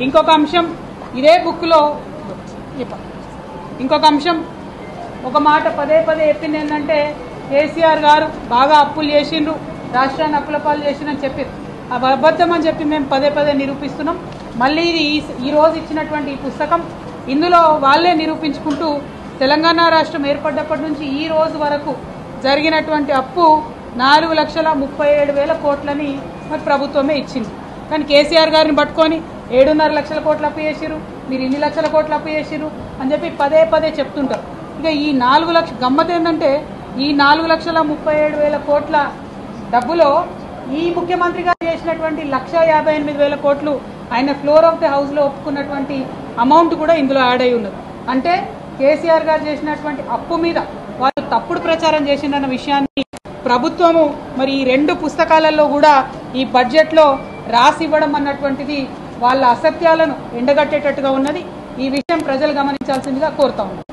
ఇంకొక అంశం ఇదే బుక్లో ఇంకొక అంశం ఒక మాట పదే పదే చెప్పింది ఏంటంటే కేసీఆర్ గారు బాగా అప్పులు చేసిండ్రు, రాష్ట్రాన్ని అప్పుల పాలు చేసిందని చెప్పారు. అబద్ధం అని చెప్పి మేము పదే పదే నిరూపిస్తున్నాం. మళ్ళీ ఇది ఈరోజు ఇచ్చినటువంటి ఈ పుస్తకం ఇందులో వాళ్ళే నిరూపించుకుంటూ తెలంగాణ రాష్ట్రం ఏర్పడ్డప్పటి నుంచి ఈ రోజు వరకు జరిగినటువంటి అప్పు 4,37,000 కోట్లని మరి ప్రభుత్వమే ఇచ్చింది. కానీ కేసీఆర్ గారిని పట్టుకొని 7.5 లక్షల కోట్లు అప్పు చేసిరు, మీరు ఇన్ని లక్షల కోట్లు అప్పు చేసిరు అని చెప్పి పదే పదే చెప్తుంటారు. ఇక ఈ 4 లక్షల గమ్మత్ ఏంటంటే ఈ 4,37,000 కోట్ల డబ్బులో ఈ ముఖ్యమంత్రి గారు చేసినటువంటి 1,58,000 కోట్లు ఆయన ఫ్లోర్ ఆఫ్ ది హౌస్లో ఒప్పుకున్నటువంటి అమౌంట్ కూడా ఇందులో యాడ్ అయి ఉన్నది. అంటే కేసీఆర్ గారు చేసినటువంటి అప్పు మీద వాళ్ళు తప్పుడు ప్రచారం చేసిందన్న విషయాన్ని ప్రభుత్వము మరి ఈ 2 పుస్తకాలలో కూడా ఈ బడ్జెట్లో రాసి ఇవ్వడం అన్నటువంటిది వాళ్ళ అసత్యాలను ఎండగట్టేటట్టుగా ఉన్నది. ఈ విషయం ప్రజలు గమనించాల్సిందిగా కోరుతా ఉన్నాం.